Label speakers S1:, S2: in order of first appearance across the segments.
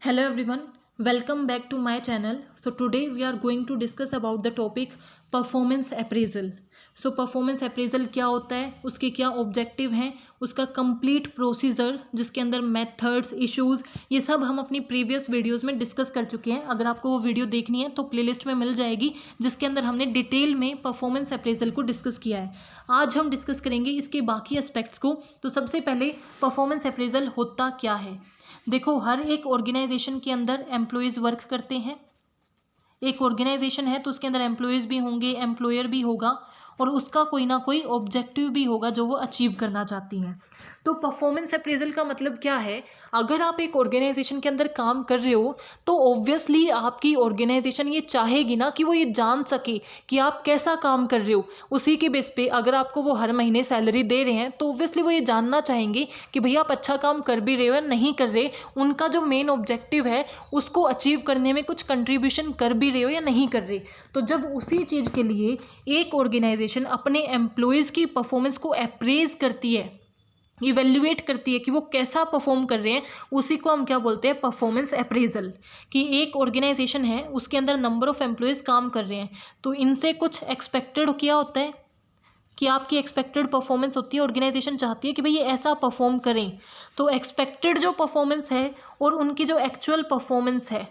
S1: Hello everyone, welcome back to my channel. So today we are going to discuss about the topic performance appraisal. So performance appraisal क्या होता है, उसके क्या objective हैं, उसका complete procedure जिसके अंदर मेथड्स, इश्यूज, ये सब हम अपनी प्रीवियस वीडियोस में डिस्कस कर चुके हैं. अगर आपको वो वीडियो देखनी है तो प्लेलिस्ट में मिल जाएगी जिसके अंदर हमने डिटेल में परफॉर्मेंस अप्रेजल को डिस्कस किया है. आज हम डिस्कस करेंगे इसके बाकी एस्पेक्ट्स को. तो सबसे पहले परफॉर्मेंस अप्रेजल होता क्या है. देखो, हर एक ऑर्गेनाइजेशन के अंदर एम्प्लॉयज़ वर्क करते हैं. एक ऑर्गेनाइजेशन है तो उसके अंदर एम्प्लॉयज़ भी होंगे, एम्प्लॉयर भी होगा और उसका कोई ना कोई ऑब्जेक्टिव भी होगा जो वो अचीव करना चाहती हैं. तो परफॉर्मेंस अप्रेजल का मतलब क्या है. अगर आप एक ऑर्गेनाइजेशन के अंदर काम कर रहे हो तो ऑब्वियसली आपकी ऑर्गेनाइजेशन ये चाहेगी ना कि वो ये जान सके कि आप कैसा काम कर रहे हो. उसी के बेस पे अगर आपको वो हर महीने सैलरी दे रहे हैं तो ऑब्वियसली वो ये जानना चाहेंगे कि भैया आप अच्छा काम कर भी रहे हो या नहीं कर रहे. उनका जो मेन ऑब्जेक्टिव है उसको अचीव करने में कुछ कंट्रीब्यूशन कर भी रहे हो या नहीं कर रहे. तो जब उसी चीज़ के लिए एक ऑर्गेनाइजेशन अपने एम्प्लॉयज़ की परफॉर्मेंस को अप्रेज करती है, इवेल्युएट करती है कि वो कैसा परफॉर्म कर रहे हैं, उसी को हम क्या बोलते हैं, परफॉर्मेंस अप्रेजल. कि एक ऑर्गेनाइजेशन है उसके अंदर नंबर ऑफ़ एम्प्लॉयज़ काम कर रहे हैं तो इनसे कुछ एक्सपेक्टेड क्या होता है कि आपकी एक्सपेक्टेड परफॉर्मेंस होती है. ऑर्गेनाइजेशन चाहती है कि भाई ये ऐसा परफॉर्म करें. तो एक्सपेक्टेड जो परफॉर्मेंस है और उनकी जो एक्चुअल परफॉर्मेंस है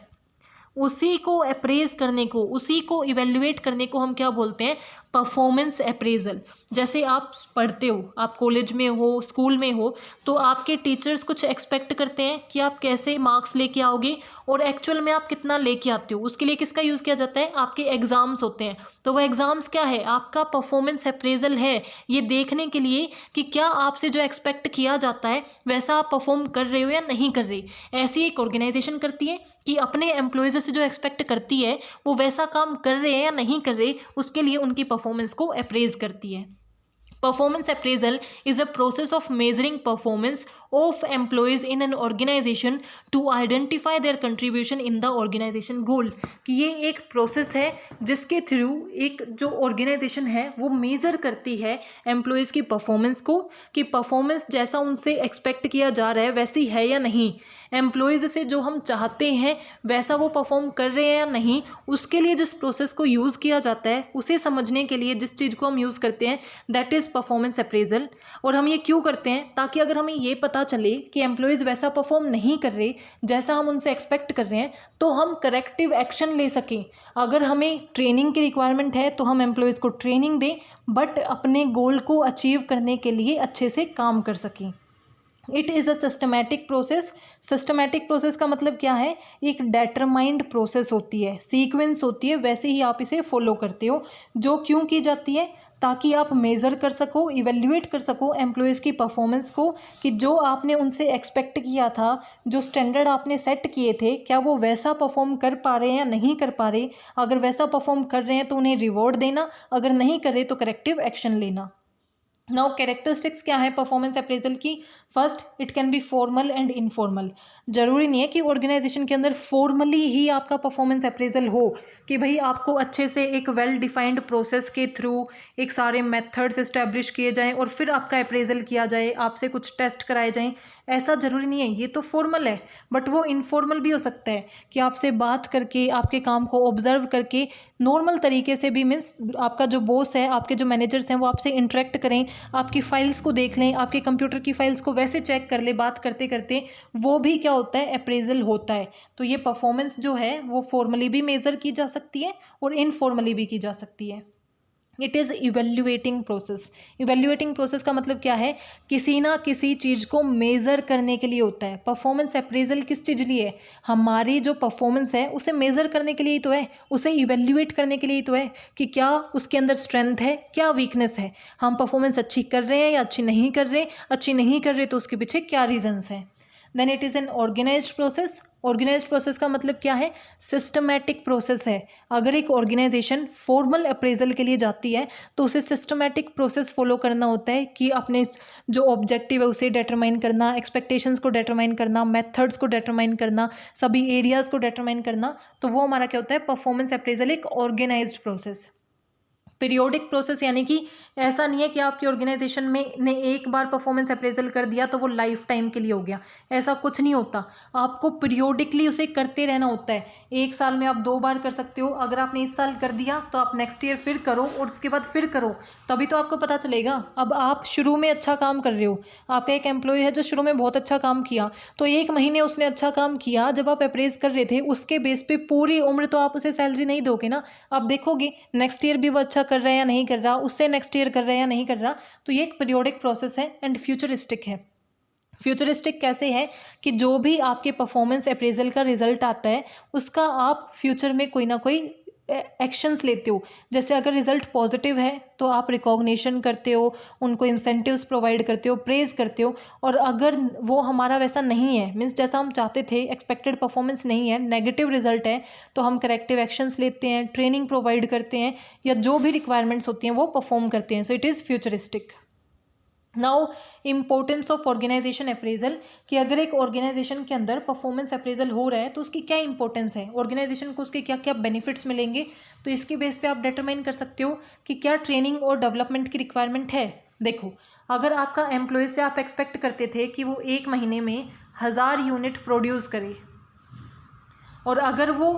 S1: उसी को अप्रेज करने को, उसी को इवेल्युएट करने को हम क्या बोलते हैं, परफॉर्मेंस अप्रेजल. जैसे आप पढ़ते हो, आप कॉलेज में हो, स्कूल में हो, तो आपके टीचर्स कुछ एक्सपेक्ट करते हैं कि आप कैसे मार्क्स लेके आओगे और एक्चुअल में आप कितना लेके आते हो. उसके लिए किसका यूज़ किया जाता है, आपके एग्ज़ाम्स होते हैं. तो वो एग्ज़ाम्स क्या है, आपका परफॉर्मेंस अप्रेजल है, ये देखने के लिए कि क्या आपसे जो एक्सपेक्ट किया जाता है वैसा आप परफॉर्म कर रहे हो या नहीं कर रहे. ऐसी एक ऑर्गेनाइजेशन करती है कि अपने एम्प्लॉयज़ से जो एक्सपेक्ट करती है वो वैसा काम कर रहे हैं या नहीं कर रहे, उसके लिए उनकी परफॉर्मेंस को अप्रेज करती है. Performance appraisal is a process of measuring performance of employees in an organization to identify their contribution in the organization goal. कि ये एक प्रोसेस है जिसके थ्रू एक जो ऑर्गेनाइजेशन है वो मेज़र करती है एम्प्लॉयज़ की परफॉर्मेंस को कि परफॉर्मेंस जैसा उनसे एक्सपेक्ट किया जा रहा है वैसी है या नहीं, एम्प्लॉयज़ से जो हम चाहते हैं वैसा वो परफॉर्म कर रहे हैं या नहीं. उसके लिए जिस प्रोसेस को यूज़ किया जाता है उसे समझने के लिए जिस चीज़ को हम यूज़ करते हैं दैट इज़ परफॉर्मेंस अप्रेजल. और हम ये क्यों करते हैं, ताकि अगर हमें ये पता चले कि एम्प्लॉयज़ वैसा परफॉर्म नहीं कर रहे जैसा हम उनसे एक्सपेक्ट कर रहे हैं तो हम करेक्टिव एक्शन ले सकें. अगर हमें ट्रेनिंग की रिक्वायरमेंट है तो हम एम्प्लॉयज़ को ट्रेनिंग दें बट अपने गोल को अचीव करने के लिए अच्छे से काम कर सकें. It is a systematic process. Systematic process का मतलब क्या है, एक डेटरमाइंड प्रोसेस होती है, सीक्वेंस होती है, वैसे ही आप इसे फॉलो करते हो. जो क्यों की जाती है, ताकि आप मेज़र कर सको, इवेल्युएट कर सको एम्प्लॉयज़ की परफॉर्मेंस को कि जो आपने उनसे एक्सपेक्ट किया था, जो स्टैंडर्ड आपने सेट किए थे, क्या वो वैसा परफॉर्म कर पा रहे हैं या नहीं कर पा रहे. अगर वैसा परफॉर्म कर रहे हैं तो उन्हें रिवॉर्ड देना, अगर नहीं कर रहे तो करेक्टिव एक्शन लेना. नाउ कैरेक्टरिस्टिक्स क्या है परफॉर्मेंस अप्रेजल की. First, it can be formal and informal. ज़रूरी नहीं है कि ऑर्गेनाइजेशन के अंदर फॉर्मली ही आपका परफॉर्मेंस अप्रेजल हो कि भाई आपको अच्छे से एक वेल डिफाइंड प्रोसेस के थ्रू एक सारे मेथड्स इस्टेब्लिश किए जाएं और फिर आपका अप्रेजल किया जाए, आपसे कुछ टेस्ट कराए जाएं. ऐसा ज़रूरी नहीं है, ये तो फॉर्मल है. बट वो इनफॉर्मल भी हो सकता है कि आपसे बात करके, आपके काम को ऑब्जर्व करके, नॉर्मल तरीके से भी, मीन्स आपका जो बॉस है, आपके जो मैनेजर्स हैं वो आपसे इंटरेक्ट करें, आपकी फाइल्स को देख लें, आपके कंप्यूटर की फाइल्स को वैसे चेक कर ले बात करते करते, वो भी क्या होता है, अप्रेजल होता है. तो ये परफॉर्मेंस जो है वो फॉर्मली भी मेज़र की जा सकती है और इनफॉर्मली भी की जा सकती है. It is evaluating process. Evaluating process का मतलब क्या है, किसी ना किसी चीज़ को मेज़र करने के लिए होता है. परफॉर्मेंस अप्रेजल किस चीज़ लिए है, हमारी जो परफॉर्मेंस है उसे मेज़र करने के लिए ही तो है, उसे इवेल्युएट करने के लिए ही तो है कि क्या उसके अंदर स्ट्रेंथ है, क्या वीकनेस है, हम परफॉर्मेंस अच्छी कर रहे हैं या अच्छी नहीं कर रहे. अच्छी नहीं कर रहे तो उसके पीछे क्या रीजंस हैं. Then it is an organised process. Organised process का मतलब क्या है, सिस्टमैटिक प्रोसेस है. अगर एक ऑर्गेनाइजेशन फॉर्मल अप्रेजल के लिए जाती है तो उसे सिस्टमैटिक प्रोसेस फॉलो करना होता है कि अपने जो ऑब्जेक्टिव है उसे डिटरमाइन करना, एक्सपेक्टेशंस को डिटरमाइन करना, मेथड्स को डिटरमाइन करना, सभी एरियाज़ को डिटरमाइन करना. तो वो हमारा क्या होता है, परफॉर्मेंस अप्रेजल एक ऑर्गेनाइज्ड प्रोसेस. पीरियोडिक प्रोसेस यानी कि ऐसा नहीं है कि आपकी ऑर्गेनाइजेशन में ने एक बार परफॉर्मेंस अप्रेजल कर दिया तो वो लाइफ टाइम के लिए हो गया, ऐसा कुछ नहीं होता। आपको पीरियोडिकली उसे करते रहना होता है। एक साल में आप 2 बार कर सकते हो। अगर आपने इस साल कर दिया तो आप नेक्स्ट ईयर फिर करो और उसके बाद फिर करो, तभी तो आपको पता चलेगा। अब आप शुरू में अच्छा काम कर रहे हो, आपका एक एम्प्लॉय है जो शुरू में बहुत अच्छा काम किया, तो 1 महीने उसने अच्छा काम किया, जब आप अप्रेज कर रहे थे उसके बेस पे पूरी उम्र तो आप उसे सैलरी नहीं दोगे ना। आप देखोगे नेक्स्ट ईयर भी वो अच्छा कर रहा है या नहीं कर रहा, उससे नेक्स्ट ईयर कर रहा है या नहीं कर रहा। तो ये एक पीरियोडिक प्रोसेस है एंड फ्यूचरिस्टिक है। फ्यूचरिस्टिक कैसे है कि जो भी आपके परफॉर्मेंस अप्रेजल का रिजल्ट आता है उसका आप फ्यूचर में कोई ना कोई एक्शंस लेते हो। जैसे अगर रिजल्ट पॉजिटिव है तो आप रिकॉग्निशन करते हो, उनको इंसेंटिव्स प्रोवाइड करते हो, प्रेज करते हो। और अगर वो हमारा वैसा नहीं है, मीन्स जैसा हम चाहते थे, एक्सपेक्टेड परफॉर्मेंस नहीं है, नेगेटिव रिजल्ट है, तो हम करेक्टिव एक्शंस लेते हैं, ट्रेनिंग प्रोवाइड करते हैं, या जो भी रिक्वायरमेंट्स होती हैं वो परफॉर्म करते हैं। So it is futuristic. Now importance of organisation appraisal, कि अगर एक ऑर्गेनाइजेशन के अंदर परफॉर्मेंस अप्रेजल हो रहा है तो उसकी क्या इंपॉर्टेंस है, ऑर्गेनाइजेशन को उसके क्या क्या बेनिफिट्स मिलेंगे। तो इसके बेस पे आप डिटरमाइन कर सकते हो कि क्या ट्रेनिंग और डेवलपमेंट की रिक्वायरमेंट है। देखो, अगर आपका एम्प्लॉय से आप एक्सपेक्ट करते थे कि वो 1 महीने में 1000 यूनिट प्रोड्यूस करे, और अगर वो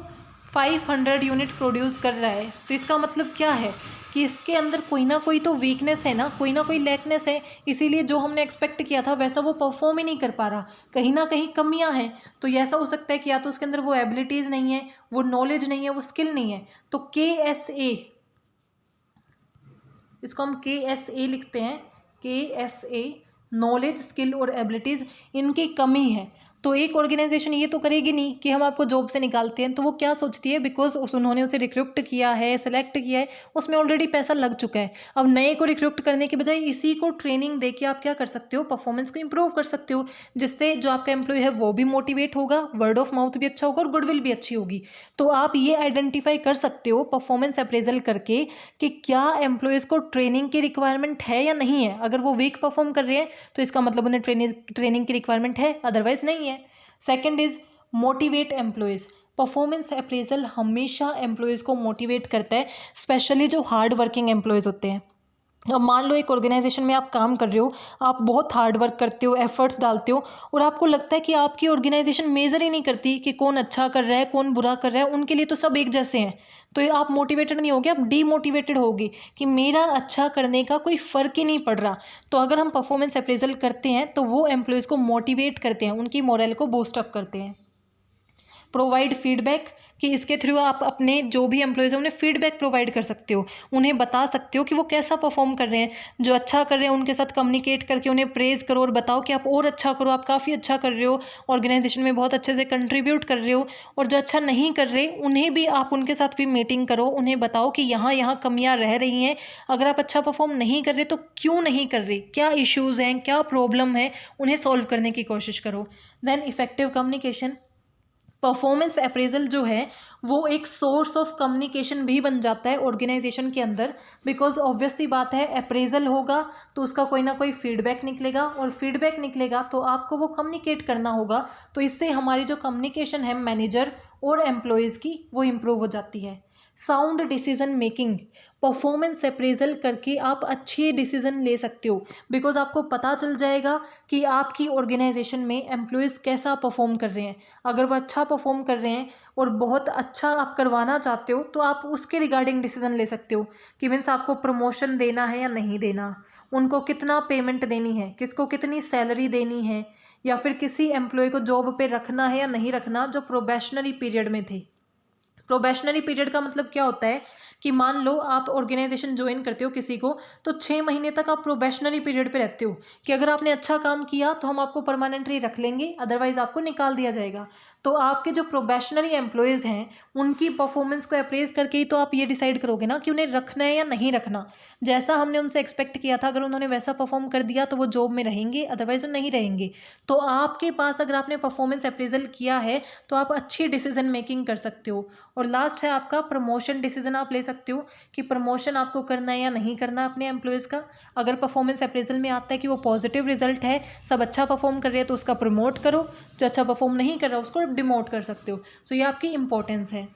S1: 500 यूनिट प्रोड्यूस कर रहा है, तो इसका मतलब क्या है कि इसके अंदर कोई ना कोई तो वीकनेस है ना, कोई ना कोई लैकनेस है। इसीलिए जो हमने एक्सपेक्ट किया था वैसा वो परफॉर्म ही नहीं कर पा रहा, कहीं ना कहीं कमियां हैं। तो ये ऐसा हो सकता है कि या तो उसके अंदर वो एबिलिटीज़ नहीं है, वो नॉलेज नहीं है, वो स्किल नहीं है। तो KSA, इसको हम KSA लिखते हैं, KSA, नॉलेज, स्किल और एबिलिटीज़, इनकी कमी है। तो एक ऑर्गेनाइजेशन ये तो करेगी नहीं कि हम आपको जॉब से निकालते हैं। तो वो क्या सोचती है, बिकॉज उन्होंने उसे रिक्रूट किया है, सेलेक्ट किया है, उसमें ऑलरेडी पैसा लग चुका है। अब नए को रिक्रूट करने के बजाय इसी को ट्रेनिंग दे के आप क्या कर सकते हो, परफॉर्मेंस को इंप्रूव कर सकते हो, जिससे जो आपका एम्प्लॉय है वो भी मोटिवेट होगा, वर्ड ऑफ माउथ भी अच्छा होगा और गुडविल भी अच्छी होगी। तो आप ये आइडेंटिफाई कर सकते हो परफॉर्मेंस अप्रेजल करके कि क्या एम्प्लॉयज़ को ट्रेनिंग की रिक्वायरमेंट है या नहीं है। अगर वो वीक परफॉर्म कर रहे हैं तो इसका मतलब उन्हें ट्रेनिंग की रिक्वायरमेंट है, अदरवाइज नहीं है। Second is motivate employees. Performance appraisal हमेशा एम्प्लॉयज़ को मोटिवेट करता है, स्पेशली जो हार्ड वर्किंग एम्प्लॉयज़ होते हैं। अब मान लो एक ऑर्गेनाइजेशन में आप काम कर रहे हो, आप बहुत हार्ड वर्क करते हो, एफर्ट्स डालते हो, और आपको लगता है कि आपकी ऑर्गेनाइजेशन मेज़र ही नहीं करती कि कौन अच्छा कर रहा है कौन बुरा कर रहा है, उनके लिए तो सब एक जैसे हैं। तो ये आप मोटिवेटेड नहीं होगे, आप डीमोटिवेटेड होगी कि मेरा अच्छा करने का कोई फ़र्क ही नहीं पड़ रहा। तो अगर हम परफॉर्मेंस अप्रेजल करते हैं तो वो एम्प्लॉयज़ को मोटिवेट करते हैं, उनकी मोरल को बूस्ट अप करते हैं। प्रोवाइड फीडबैक, कि इसके थ्रू आप अपने जो भी एम्प्लॉयज़ हैं उन्हें फीडबैक प्रोवाइड कर सकते हो, उन्हें बता सकते हो कि वो कैसा परफॉर्म कर रहे हैं। जो अच्छा कर रहे हैं उनके साथ कम्युनिकेट करके उन्हें प्रेज़ करो और बताओ कि आप और अच्छा करो, आप काफ़ी अच्छा कर रहे हो, ऑर्गेनाइजेशन में बहुत अच्छे से कंट्रीब्यूट कर रहे हो। और जो अच्छा नहीं कर रहे उन्हें भी आप उनके साथ भी मीटिंग करो, उन्हें बताओ कि यहाँ यहाँ कमियाँ रह रही हैं, अगर आप अच्छा परफॉर्म नहीं कर रहे तो क्यों नहीं कर रहे, क्या इश्यूज़ हैं, क्या प्रॉब्लम है, उन्हें सॉल्व करने की कोशिश करो। Then effective communication. Performance appraisal जो है वो एक सोर्स ऑफ कम्युनिकेशन भी बन जाता है ऑर्गेनाइजेशन के अंदर, बिकॉज ऑब्वियस सी बात है, अप्रेजल होगा तो उसका कोई ना कोई फीडबैक निकलेगा, और फीडबैक निकलेगा तो आपको वो कम्युनिकेट करना होगा। तो इससे हमारी जो कम्युनिकेशन है मैनेजर और एम्प्लॉयज़ की, वो इम्प्रूव हो जाती है। Sound decision making. Performance appraisal करके आप अच्छे डिसीजन ले सकते हो, बिकॉज आपको पता चल जाएगा कि आपकी ऑर्गेनाइजेशन में एम्प्लॉयज़ कैसा परफॉर्म कर रहे हैं। अगर वो अच्छा परफॉर्म कर रहे हैं और बहुत अच्छा आप करवाना चाहते हो तो आप उसके रिगार्डिंग डिसीजन ले सकते हो कि मीन्स आपको प्रमोशन देना है या नहीं देना, उनको कितना पेमेंट देनी है, किसको कितनी सैलरी देनी है, या फिर किसी एम्प्लॉय को जॉब पे रखना है या नहीं रखना जो प्रोबेशनरी पीरियड में थे। प्रोबेशनरी पीरियड का मतलब क्या होता है कि मान लो आप ऑर्गेनाइजेशन ज्वाइन करते हो किसी को, तो 6 महीने तक आप प्रोबेशनरी पीरियड पे रहते हो कि अगर आपने अच्छा काम किया तो हम आपको परमानेंटली रख लेंगे, अदरवाइज आपको निकाल दिया जाएगा। तो आपके जो प्रोबेशनरी एम्प्लॉयज़ हैं उनकी परफॉर्मेंस को अप्रेज करके ही तो आप ये डिसाइड करोगे ना कि उन्हें रखना है या नहीं रखना। जैसा हमने उनसे एक्सपेक्ट किया था, अगर उन्होंने वैसा परफॉर्म कर दिया तो वो जॉब में रहेंगे, अदरवाइज वो नहीं रहेंगे। तो आपके पास अगर आपने परफॉर्मेंस अप्रेजल किया है तो आप अच्छी डिसीजन मेकिंग कर सकते हो। और लास्ट है आपका प्रमोशन डिसीजन। आप ले सकते हो कि प्रमोशन आपको करना है या नहीं करना अपने एम्प्लॉयज़ का। अगर परफॉर्मेंस अप्रेजल में आता है कि वो पॉजिटिव रिजल्ट है, सब अच्छा परफॉर्म कर रहे हैं, तो उसका प्रमोट करो, जो अच्छा परफॉर्म नहीं कर रहा उसको डिमोट कर सकते हो। सो ये आपकी इंपॉर्टेंस है।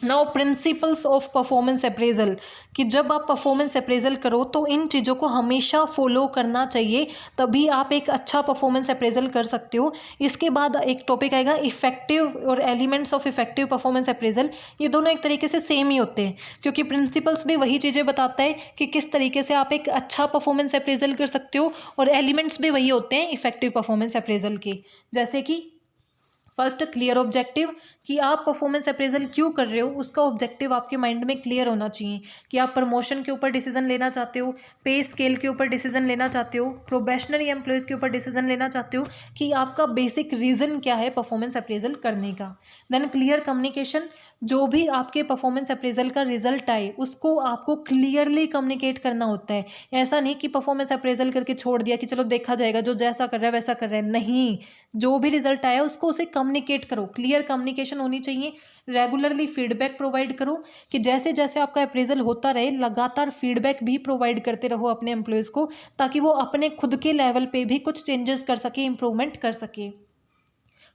S1: Now principles of performance appraisal, कि जब आप परफॉर्मेंस अप्रेजल करो तो इन चीज़ों को हमेशा फॉलो करना चाहिए, तभी आप एक अच्छा परफॉर्मेंस अप्रेजल कर सकते हो। इसके बाद एक टॉपिक आएगा इफेक्टिव और elements of effective performance appraisal. ये दोनों एक तरीके से सेम ही होते हैं, क्योंकि प्रिंसिपल्स भी वही चीज़ें बताता है कि किस तरीके से आप एक अच्छा परफॉर्मेंस अप्रेजल कर सकते हो, और एलिमेंट्स भी वही होते हैं इफेक्टिव परफॉर्मेंस अप्रेजल के। जैसे कि फर्स्ट, क्लियर ऑब्जेक्टिव, कि आप परफॉर्मेंस अप्रेजल क्यों कर रहे हो, उसका ऑब्जेक्टिव आपके माइंड में क्लियर होना चाहिए। कि आप प्रमोशन के ऊपर डिसीजन लेना चाहते हो, पे स्केल के ऊपर डिसीजन लेना चाहते हो, प्रोबेशनरी एम्प्लॉयज़ के ऊपर डिसीजन लेना चाहते हो, कि आपका बेसिक रीज़न क्या है परफॉर्मेंस अप्रेजल करने का। देन क्लियर कम्युनिकेशन, जो भी आपके परफॉर्मेंस अप्रेजल का रिजल्ट आए उसको आपको क्लियरली कम्युनिकेट करना होता है। ऐसा नहीं कि परफॉर्मेंस अप्रेजल करके छोड़ दिया कि चलो देखा जाएगा, जो जैसा कर रहा है वैसा कर रहा है। नहीं, जो भी रिजल्ट आया उसको उसे कम्युनिकेट करो, क्लियर कम्युनिकेशन होनी चाहिए। रेगुलरली फीडबैक प्रोवाइड करो, कि जैसे जैसे आपका अप्रेजल होता रहे लगातार फीडबैक भी प्रोवाइड करते रहो अपने एम्प्लॉयज़ को, ताकि वो अपने खुद के लेवल पे भी कुछ चेंजेस कर सके, इंप्रूवमेंट कर सके।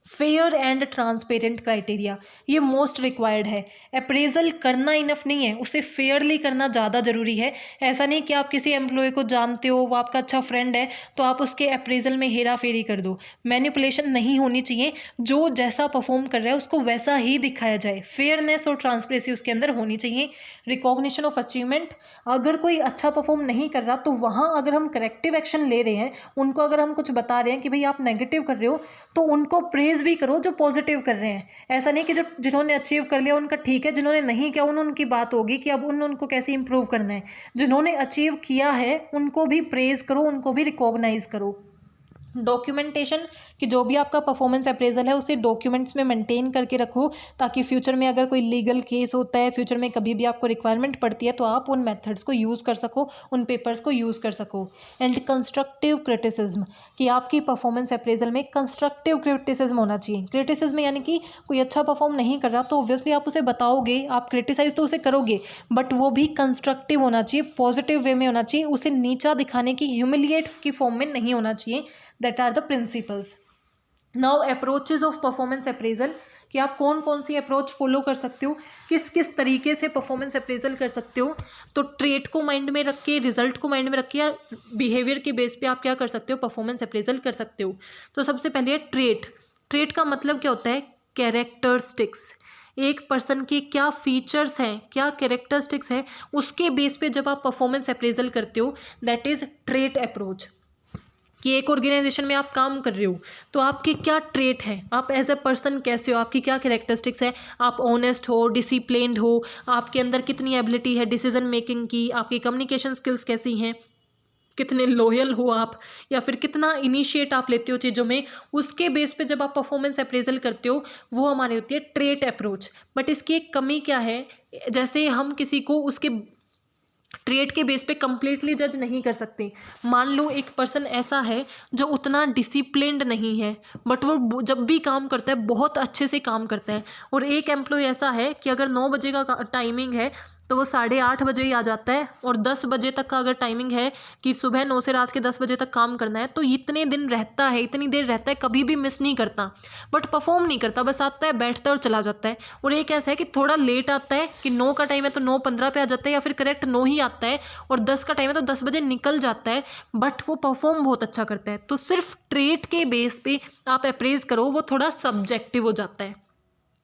S1: फेयर एंड ट्रांसपेरेंट क्राइटेरिया, ये मोस्ट रिक्वायर्ड है। अप्रेजल करना इनफ नहीं है, उसे फेयरली करना ज़्यादा ज़रूरी है। ऐसा नहीं कि आप किसी एम्प्लॉय को जानते हो, वो आपका अच्छा फ्रेंड है, तो आप उसके अप्रेजल में हेरा फेरी कर दो। मैनिपुलेशन नहीं होनी चाहिए, जो जैसा परफॉर्म कर रहा है उसको वैसा ही दिखाया जाए। फेयरनेस और ट्रांसपेरेंसी उसके अंदर होनी चाहिए। रिकॉग्निशन ऑफ अचीवमेंट, अगर कोई अच्छा परफॉर्म नहीं कर रहा तो वहाँ अगर हम करेक्टिव एक्शन ले रहे हैं, उनको अगर हम कुछ बता रहे हैं कि भाई आप नेगेटिव कर रहे हो, तो उनको प्रेज भी करो जो पॉजिटिव कर रहे हैं। ऐसा नहीं कि जो जिन्होंने अचीव कर लिया उनका ठीक है, जिन्होंने नहीं किया उनकी बात होगी कि अब उनको कैसे इंप्रूव करना है। जिन्होंने अचीव किया है उनको भी प्रेज करो, उनको भी रिकॉग्नाइज करो। डॉक्यूमेंटेशन, कि जो भी आपका परफॉर्मेंस अप्रेजल है उसे डॉक्यूमेंट्स में मेंटेन करके रखो, ताकि फ्यूचर में अगर कोई लीगल केस होता है, फ्यूचर में कभी भी आपको रिक्वायरमेंट पड़ती है, तो आप उन मेथड्स को यूज़ कर सको, उन पेपर्स को यूज़ कर सको। एंड कंस्ट्रक्टिव क्रिटिसिज्म, कि आपकी परफॉर्मेंस अप्रेजल में कंस्ट्रक्टिव क्रिटिसिज्म होना चाहिए। क्रिटिसिज्म यानी कि कोई अच्छा परफॉर्म नहीं कर रहा तो ऑब्वियसली आप उसे बताओगे, आप क्रिटिसाइज तो उसे करोगे, बट वो भी कंस्ट्रक्टिव होना चाहिए, पॉजिटिव वे में होना चाहिए, उसे नीचा दिखाने की, ह्यूमिलिएट की फॉर्म में नहीं होना चाहिए। That are the principles. Now approaches of performance appraisal, कि आप कौन कौन सी अप्रोच फॉलो कर सकते हो, किस किस तरीके से परफॉर्मेंस अप्रेजल कर सकते हो। तो ट्रेट को माइंड में रख के, रिजल्ट को माइंड में रख के, या बिहेवियर के बेस पे आप क्या कर सकते हो, परफॉर्मेंस अप्रेजल कर सकते हो। तो सबसे पहले है ट्रेट। ट्रेट का मतलब क्या होता है, कैरेक्टरिस्टिक्स। एक पर्सन के क्या फीचर्स हैं, क्या कैरेक्टरिस्टिक्स हैं, उसके बेस पे जब आप परफॉर्मेंस अप्रेजल करते हो, दैट इज ट्रेट अप्रोच। कि एक ऑर्गेनाइजेशन में आप काम कर रहे हो तो आपके क्या ट्रेट हैं, आप एज ए पर्सन कैसे हो, आपकी क्या कैरेक्टरिस्टिक्स है, आप ऑनेस्ट हो, डिसिप्लिन्ड हो, आपके अंदर कितनी एबिलिटी है डिसीजन मेकिंग की, आपकी कम्युनिकेशन स्किल्स कैसी हैं, कितने लॉयल हो आप, या फिर कितना इनिशिएट आप लेते हो चीज़ों में। उसके बेस पे जब आप परफॉर्मेंस अप्रेजल करते हो वो हमारी होती है ट्रेट अप्रोच। बट इसकी एक कमी क्या है, जैसे हम किसी को उसके ट्रेट के बेस पे कंप्लीटली जज नहीं कर सकते। मान लो एक पर्सन ऐसा है जो उतना डिसिप्लिन्ड नहीं है, बट वो जब भी काम करता है बहुत अच्छे से काम करता है। और एक एम्प्लॉय ऐसा है कि अगर 9 बजे का टाइमिंग है तो वो 8:30 बजे ही आ जाता है, और 10 बजे तक का अगर टाइमिंग है कि सुबह 9 से रात के 10 बजे तक काम करना है, तो इतने दिन रहता है, इतनी देर रहता है, कभी भी मिस नहीं करता, बट परफॉर्म नहीं करता, बस आता है, बैठता है और चला जाता है। और एक ऐसा है कि थोड़ा लेट आता है, कि 9 का टाइम है तो 9:15 पे आ जाता है, या फिर करेक्ट 9 ही आता है, और 10 का टाइम है तो 10 बजे निकल जाता है, बट वो परफॉर्म बहुत अच्छा करता है। तो सिर्फ ट्रेट के बेस पे आप अप्रेज करो, वो थोड़ा सब्जेक्टिव हो जाता है।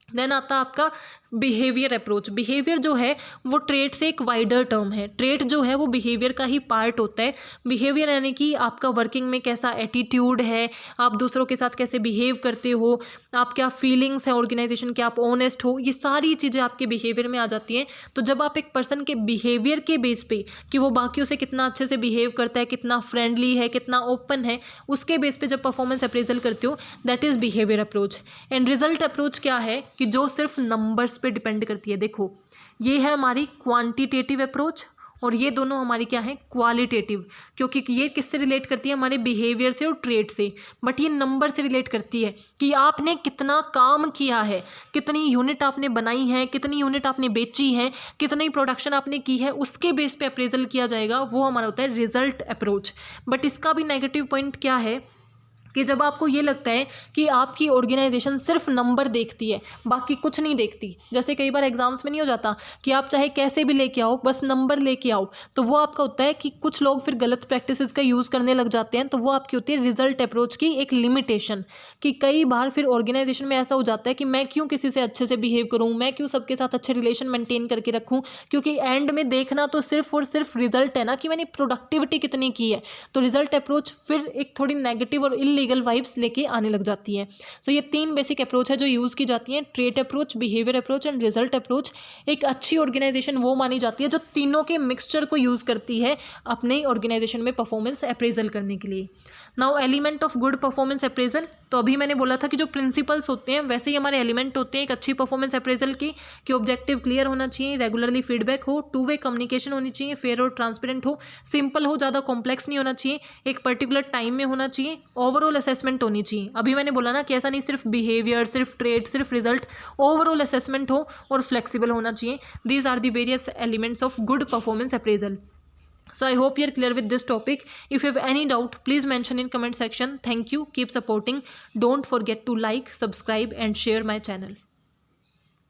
S1: देन आता है आपका बिहेवियर अप्रोच। बिहेवियर जो है वो ट्रेट से एक वाइडर टर्म है। ट्रेट जो है वो बिहेवियर का ही पार्ट होता है। बिहेवियर यानी कि आपका वर्किंग में कैसा एटीट्यूड है, आप दूसरों के साथ कैसे बिहेव करते हो, आप क्या फीलिंग्स हैं ऑर्गेनाइजेशन के, आप ऑनेस्ट हो, ये सारी चीज़ें आपके बिहेवियर में आ जाती हैं। तो जब आप एक पर्सन के बिहेवियर के बेस पे, कि वो बाकियों से कितना अच्छे से बिहेव करता है, कितना फ्रेंडली है, कितना ओपन है, उसके बेस पे जब परफॉर्मेंस अप्रेजल करते हो, that is behaviour approach. And result approach क्या है, कि जो सिर्फ नंबर्स पे डिपेंड करती है। देखो ये है हमारी क्वांटिटेटिव अप्रोच, और ये दोनों हमारी क्या है, क्वालिटेटिव। क्योंकि ये किससे रिलेट करती है, हमारे बिहेवियर से और ट्रेड से, बट ये नंबर से रिलेट करती है कि आपने कितना काम किया है, कितनी यूनिट आपने बनाई है, कितनी यूनिट आपने बेची है, कितनी प्रोडक्शन आपने की है, उसके बेस पे अप्रेजल किया जाएगा। वो हमारा होता है रिजल्ट अप्रोच। बट इसका भी नेगेटिव पॉइंट क्या है, कि जब आपको ये लगता है कि आपकी ऑर्गेनाइजेशन सिर्फ नंबर देखती है, बाकी कुछ नहीं देखती, जैसे कई बार एग्जाम्स में नहीं हो जाता कि आप चाहे कैसे भी लेके आओ, बस नंबर लेके आओ, तो वो आपका होता है कि कुछ लोग फिर गलत प्रैक्टिसेस का यूज़ करने लग जाते हैं, तो वो आपकी होती है रिजल्ट अप्रोच की एक लिमिटेशन। कि कई बार फिर ऑर्गेनाइजेशन में ऐसा हो जाता है कि मैं क्यों किसी से अच्छे से बिहेव करूँ, मैं क्यों सबके साथ अच्छे रिलेशन मेंटेन करके रखूँ, क्योंकि एंड में देखना तो सिर्फ और सिर्फ रिजल्ट है ना, कि मैंने प्रोडक्टिविटी कितनी की है। तो रिजल्ट अप्रोच फिर एक थोड़ी नेगेटिव और इलीगल वाइब्स लेके आने लग जाती है। सो ये 3 बेसिक अप्रोच है जो यूज़ की जाती हैं, trait approach, behaviour approach and result approach. एक अच्छी ऑर्गेनाइजेशन वो मानी जाती है जो तीनों के मिक्सचर को यूज़ करती है अपने ऑर्गेनाइजेशन में परफॉर्मेंस अप्रेजल करने के लिए। Now element of good performance appraisal, तो अभी मैंने बोला था कि जो प्रिंसिपल्स होते हैं वैसे ही हमारे एलिमेंट होते हैं एक अच्छी परफॉर्मेंस अप्रेजल की, कि ऑब्जेक्टिव क्लियर होना चाहिए, रेगुलरली फीडबैक हो, टू वे कम्युनिकेशन होनी चाहिए, फेयर और ट्रांसपेरेंट हो, सिंपल हो, ज़्यादा कॉम्प्लेक्स नहीं होना चाहिए, एक पर्टिकुलर टाइम में होना चाहिए, ओवरऑल असेसमेंट होनी चाहिए। अभी मैंने बोला ना कि ऐसा नहीं सिर्फ बिहेवियर, सिर्फ ट्रेड, सिर्फ रिजल्ट, ओवरऑल असेसमेंट हो और फ्लेक्सिबल होना चाहिए। These are the various elements of good performance appraisal. So I hope you're clear with this topic. If you have any doubt, please mention in comment section. Thank you. Keep supporting. Don't forget to like, subscribe and share my channel.